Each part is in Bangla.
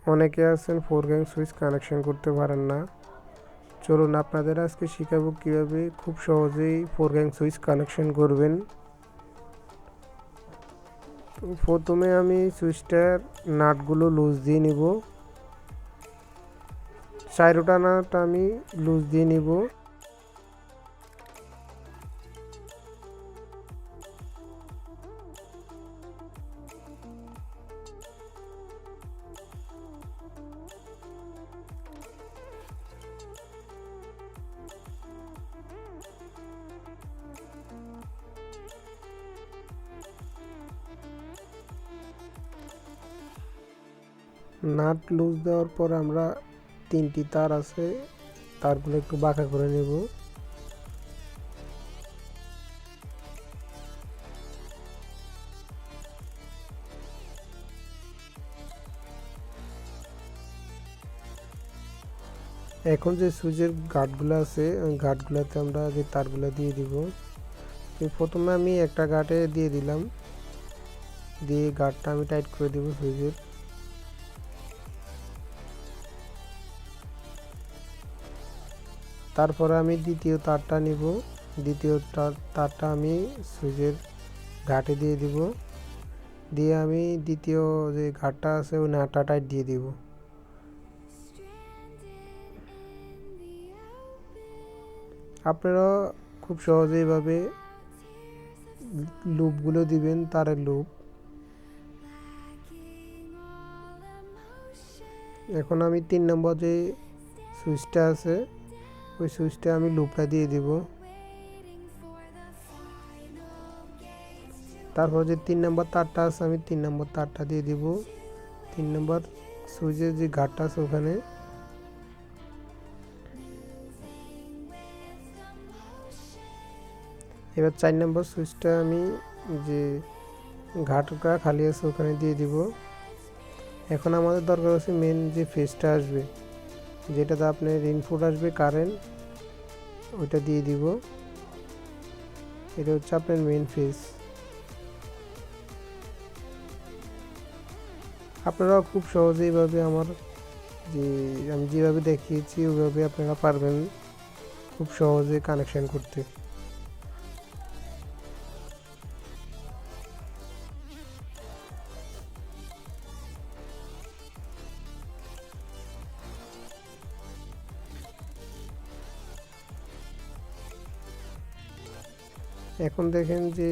অনেকে আছেন 4 গ্যাং সুইচ কানেকশন করতে পারেন না। চলুন আপনাদের আজকে শেখাবো কিভাবে খুব সহজেই 4 গ্যাং সুইচ কানেকশন করবেন। তো প্রথমে আমি সুইচটার নাটগুলো লুজ দিয়ে নিব। 4টা নাট আমি লুজ দিয়ে নিব। নাট লুজ দেওয়ার পর আমরা 3টি তার আছে, তারগুলো একটু বাঁকা করে নেব। এখন যে সুইচের গার্ডগুলো আছে ওই গার্ডগুলোতে আমরা যে তারগুলো দিয়ে দিব। প্রথমে আমি একটা গার্ডে দিয়ে দিলাম, দিয়ে গার্ডটা আমি টাইট করে দেব সুইচের। তারপরে আমি দ্বিতীয় তারটা নিব, দ্বিতীয় তারটা আমি সুইচের ঘাটে দিয়ে দিব, দিয়ে আমি দ্বিতীয় যে ঘাটটা আছে ওই নাটটা টাইট দিয়ে দিব। আপনারা খুব সহজেইভাবে লুপগুলো দিবেন, তারের লুপ। এখন আমি 3 নম্বর যে সুইচটা আছে ওই সুইচটা আমি লুপটা দিয়ে দিব। তারপর যে 3 নম্বর তারটা আছে আমি 3 নম্বর তারটা দিয়ে দিব 3 নম্বর সুইচের যে ঘাটটা আছে ওখানে। এবার 4 নম্বর সুইচটা আমি যে ঘাটটা খালি আছে ওখানে দিয়ে দিব। এখন আমাদের দরকার আছে মেন যে ফেজটা আসবে, যেটাতে আপনার ইনপুট আসবে কারেন্ট, ওইটা দিয়ে দিব। এটা হচ্ছে আপনার মেন ফেজ। আপনারা খুব সহজেইভাবে আমি যেভাবে দেখিয়েছি ওইভাবে আপনারা পারবেন খুব সহজে কানেকশন করতে। এখন দেখেন যে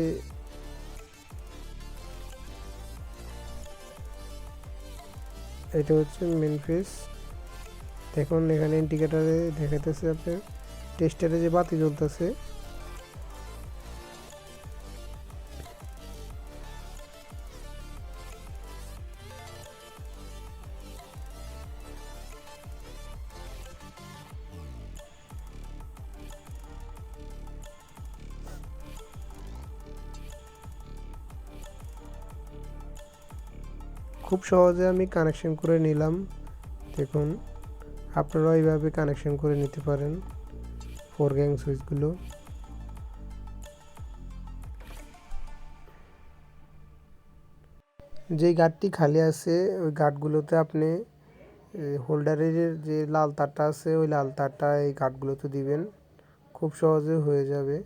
এটা হচ্ছে মেন ফেজ। দেখুন এখানে ইন্ডিকেটরে দেখাতেছে আপনার টেস্টারে যে বাতি জ্বলতেছে। খুব সহজে আমি কানেকশন করে নিলাম। দেখুন আপনারা এইভাবে কানেকশন করে নিতে পারেন 4 গ্যাং সুইচগুলো। যেই গার্ডটি খালি আছে ওই গার্ডগুলোতে আপনি হোল্ডারের যে লাল তারটা আছে ওই লাল তারটা এই গার্ডগুলোতে দিবেন, খুব সহজে হয়ে যাবে।